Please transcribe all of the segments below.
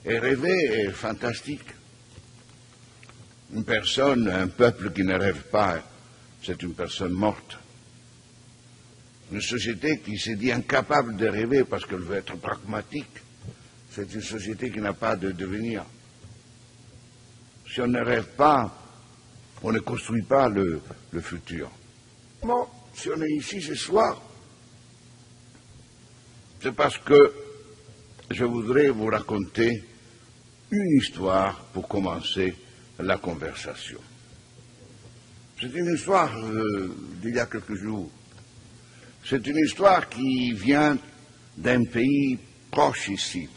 Et rêver est fantastique. Une personne, un peuple qui ne rêve pas, c'est une personne morte. Une société qui s'est dit incapable de rêver parce qu'elle veut être pragmatique, c'est une société qui n'a pas de devenir. Si on ne rêve pas, on ne construit pas le futur. Bon, si on est ici ce soir, c'est parce que je voudrais vous raconter une histoire pour commencer la conversation. C'est une histoire d'il y a quelques jours. C'est une histoire qui vient d'un pays proche ici.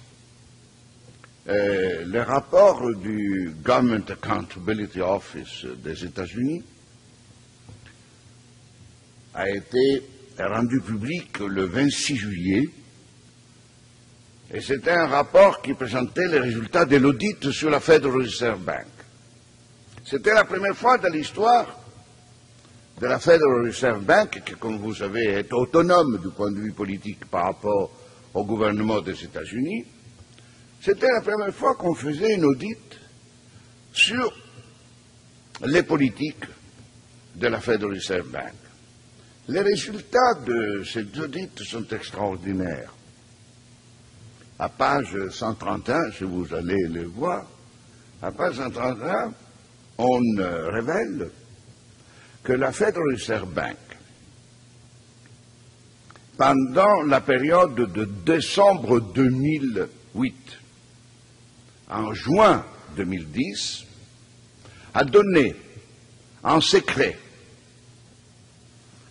Le rapport du Government Accountability Office des États-Unis a été rendu public le 26 juillet et c'était un rapport qui présentait les résultats de l'audit sur la Federal Reserve Bank. C'était la première fois de l'histoire de la Federal Reserve Bank, qui, comme vous savez, est autonome du point de vue politique par rapport au gouvernement des États-Unis. C'était la première fois qu'on faisait une audit sur les politiques de la Federal Reserve Bank. Les résultats de cet audit sont extraordinaires. À page 131, si vous allez le voir, à page 131, on révèle que la Federal Reserve Bank, pendant la période de décembre 2008 en juin 2010, a donné en secret,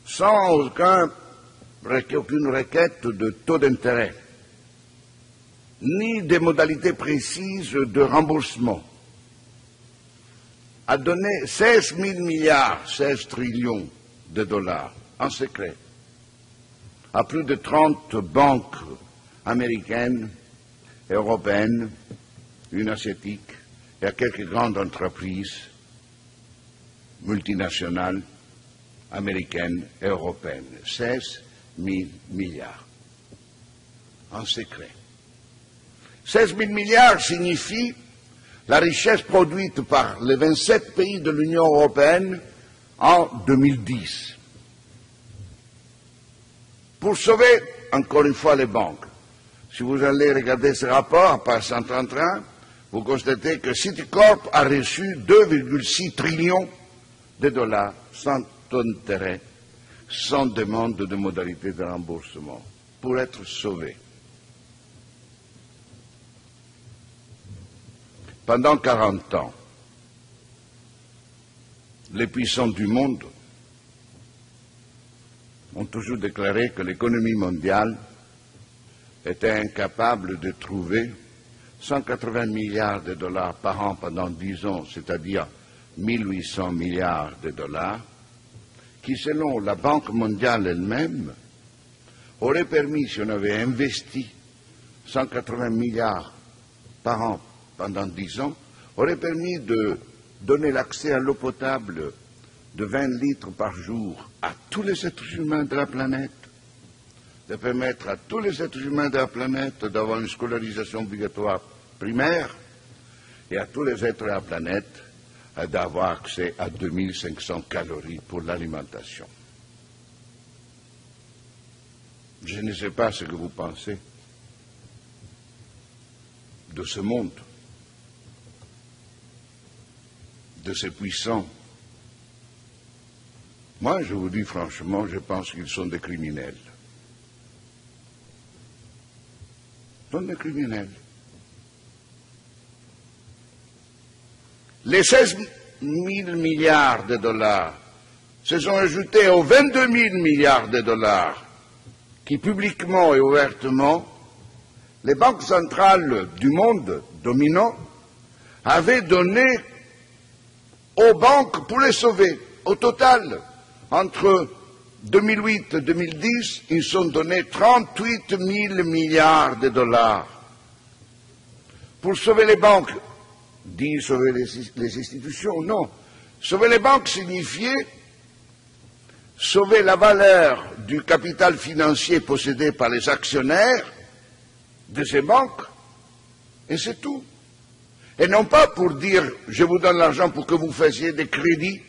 sans aucune requête de taux d'intérêt, ni des modalités précises de remboursement, a donné 16 000 milliards, 16 trillions de dollars en secret à plus de 30 banques américaines, européennes, une asiatique et à quelques grandes entreprises multinationales américaines et européennes. 16 000 milliards en secret. 16 000 milliards signifie la richesse produite par les 27 pays de l'Union européenne en 2010. Pour sauver, encore une fois, les banques, si vous allez regarder ce rapport, à page 131, vous constatez que Citicorp a reçu 2,6 trillions de dollars sans taux d'intérêt, sans demande de modalité de remboursement, pour être sauvé. Pendant 40 ans, les puissants du monde ont toujours déclaré que l'économie mondiale était incapable de trouver 180 milliards de dollars par an pendant 10 ans, c'est-à-dire 1800 milliards de dollars, qui, selon la Banque mondiale elle-même, aurait permis, si on avait investi 180 milliards par an pendant 10 ans, aurait permis de donner l'accès à l'eau potable de 20 litres par jour à tous les êtres humains de la planète, de permettre à tous les êtres humains de la planète d'avoir une scolarisation obligatoire primaire et à tous les êtres de la planète d'avoir accès à 2500 calories pour l'alimentation. Je ne sais pas ce que vous pensez de ce monde, de ces puissants. Moi, je vous dis franchement, je pense qu'ils sont des criminels. Ils sont des criminels. Les 16 000 milliards de dollars se sont ajoutés aux 22 000 milliards de dollars qui, publiquement et ouvertement, les banques centrales du monde dominant avaient donné aux banques pour les sauver. Au total, entre 2008 et 2010, ils sont donnés 38 000 milliards de dollars. Pour sauver les banques, dit sauver les institutions, non. Sauver les banques signifiait sauver la valeur du capital financier possédé par les actionnaires de ces banques Et c'est tout. Et non pas pour dire, je vous donne l'argent pour que vous fassiez des crédits,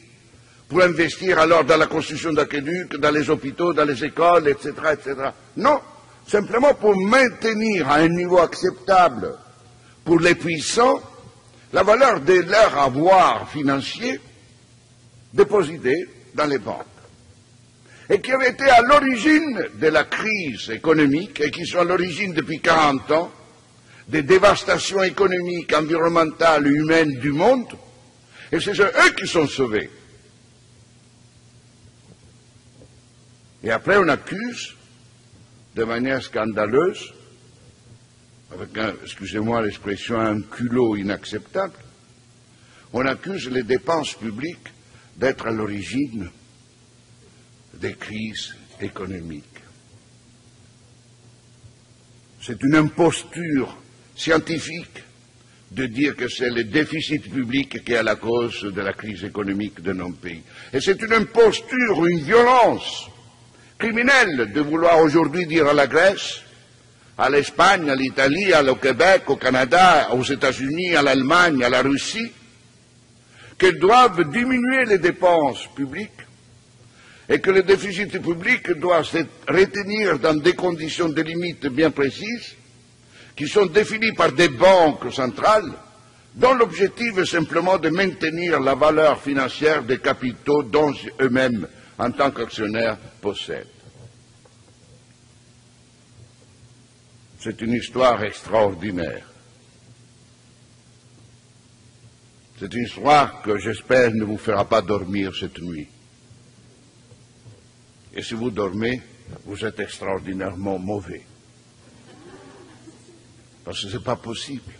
pour investir alors dans la construction d'aqueducs, dans les hôpitaux, dans les écoles, etc., etc. Non, simplement pour maintenir à un niveau acceptable pour les puissants la valeur de leur avoir financier déposité dans les banques. Et qui avaient été à l'origine de la crise économique et qui sont à l'origine depuis 40 ans des dévastations économiques, environnementales, humaines du monde, et c'est eux qui sont sauvés. Et après on accuse, de manière scandaleuse, avec un, excusez-moi l'expression, un culot inacceptable, on accuse les dépenses publiques d'être à l'origine des crises économiques. C'est une imposture scientifique de dire que c'est le déficit public qui est à la cause de la crise économique de nos pays. Et c'est une imposture, une violence criminelle de vouloir aujourd'hui dire à la Grèce, à l'Espagne, à l'Italie, au Québec, au Canada, aux États-Unis, à l'Allemagne, à la Russie, qu'elles doivent diminuer les dépenses publiques et que le déficit public doit se retenir dans des conditions de limites bien précises qui sont définies par des banques centrales dont l'objectif est simplement de maintenir la valeur financière des capitaux dont eux-mêmes, en tant qu'actionnaires, possèdent. C'est une histoire extraordinaire. C'est une histoire que j'espère ne vous fera pas dormir cette nuit. Et si vous dormez, vous êtes extraordinairement mauvais. Parce que ce n'est pas possible.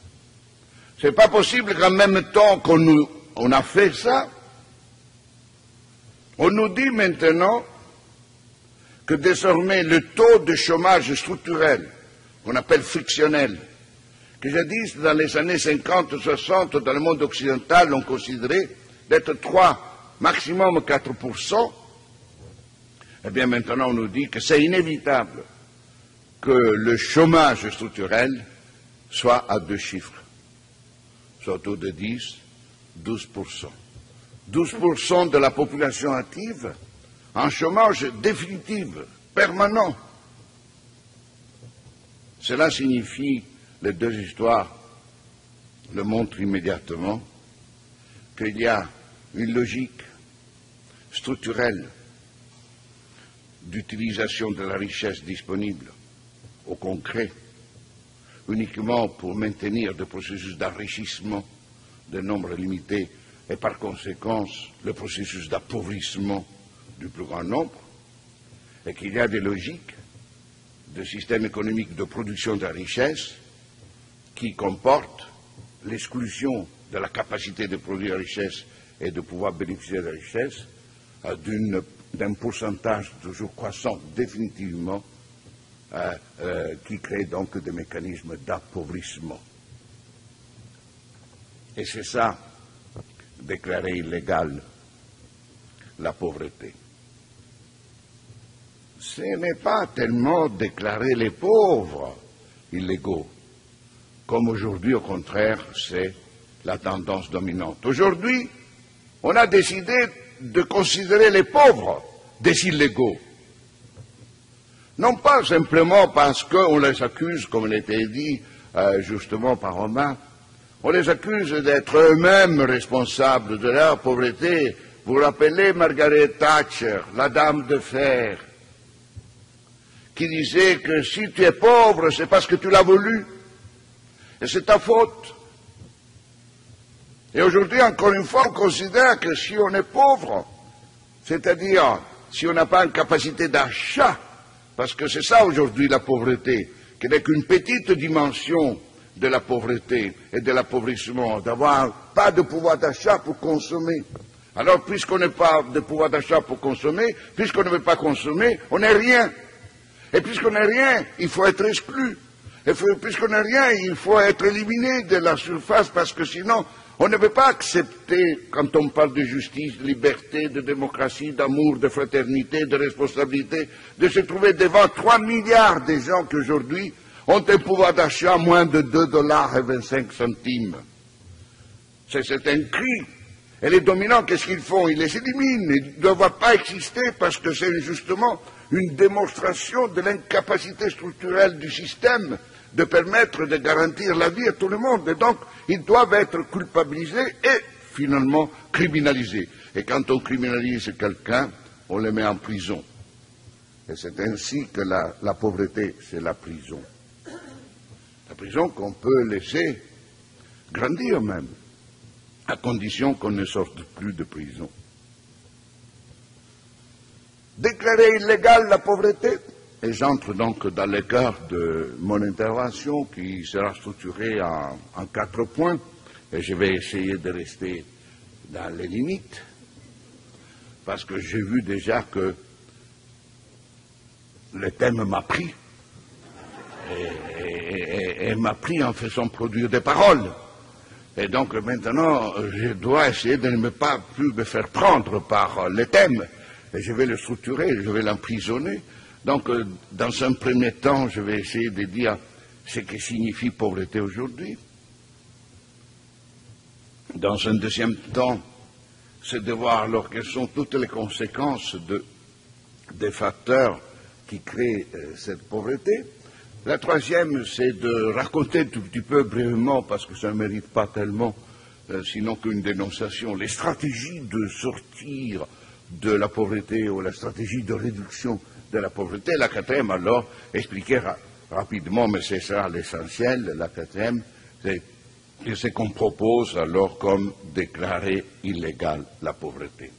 Ce n'est pas possible qu'en même temps qu'on a fait ça, on nous dit maintenant que désormais le taux de chômage structurel, qu'on appelle frictionnel, que jadis dans les années 50-60 dans le monde occidental on considérait d'être 3, maximum 4%, eh bien maintenant on nous dit que c'est inévitable que le chômage structurel soit à 2 chiffres, soit autour de 10, 12%. 12% de la population active en chômage définitif, permanent. Cela signifie, les deux histoires le montrent immédiatement, qu'il y a une logique structurelle d'utilisation de la richesse disponible au concret, uniquement pour maintenir des processus d'enrichissement de nombre limité et par conséquent le processus d'appauvrissement du plus grand nombre, et qu'il y a des logiques de système économique de production de la richesse qui comportent l'exclusion de la capacité de produire la richesse et de pouvoir bénéficier de la richesse d'un pourcentage toujours croissant définitivement qui crée donc des mécanismes d'appauvrissement. Et c'est ça, déclarer illégale la pauvreté. Ce n'est pas tellement déclarer les pauvres illégaux, comme aujourd'hui, au contraire, c'est la tendance dominante. Aujourd'hui, on a décidé de considérer les pauvres des illégaux. Non pas simplement parce qu'on les accuse, comme il était dit justement par Romain, on les accuse d'être eux-mêmes responsables de leur pauvreté. Vous rappelez Margaret Thatcher, la dame de fer, qui disait que si tu es pauvre, c'est parce que tu l'as voulu, et c'est ta faute. Et aujourd'hui, encore une fois, on considère que si on est pauvre, c'est-à-dire si on n'a pas une capacité d'achat, parce que c'est ça aujourd'hui la pauvreté, qui n'est qu'une petite dimension de la pauvreté et de l'appauvrissement, d'avoir pas de pouvoir d'achat pour consommer. Alors, puisqu'on n'a pas de pouvoir d'achat pour consommer, puisqu'on ne veut pas consommer, on n'est rien. Et puisqu'on n'est rien, il faut être exclu. Et puisqu'on n'est rien, il faut être éliminé de la surface, parce que sinon, on ne peut pas accepter, quand on parle de justice, de liberté, de démocratie, d'amour, de fraternité, de responsabilité, de se trouver devant 3 milliards de gens qui aujourd'hui ont un pouvoir d'achat moins de 2,25 $. C'est un cri. Et les dominants, qu'est-ce qu'ils font? Ils les éliminent. Ils ne doivent pas exister parce que c'est justement une démonstration de l'incapacité structurelle du système de permettre de garantir la vie à tout le monde. Et donc, ils doivent être culpabilisés et finalement criminalisés. Et quand on criminalise quelqu'un, on le met en prison. Et c'est ainsi que la pauvreté, c'est la prison. La prison qu'on peut laisser grandir même, à condition qu'on ne sorte plus de prison. Déclarer illégale la pauvreté, et j'entre donc dans le cœur de mon intervention qui sera structurée en 4 points, et je vais essayer de rester dans les limites, parce que j'ai vu déjà que le thème m'a pris, et m'a pris en faisant produire des paroles. Et donc maintenant, je dois essayer de ne pas plus me faire prendre par le thème. Et je vais le structurer, je vais l'emprisonner. Donc, dans un premier temps, je vais essayer de dire ce que signifie pauvreté aujourd'hui. Dans un deuxième temps, c'est de voir alors quelles sont toutes les conséquences des facteurs qui créent cette pauvreté. La troisième, c'est de raconter tout petit peu brièvement, parce que ça ne mérite pas tellement, sinon qu'une dénonciation, les stratégies de sortir de la pauvreté ou la stratégie de réduction de la pauvreté. La quatrième, alors, expliquer rapidement, mais c'est ça l'essentiel, la quatrième, c'est ce qu'on propose alors comme déclarer illégale la pauvreté.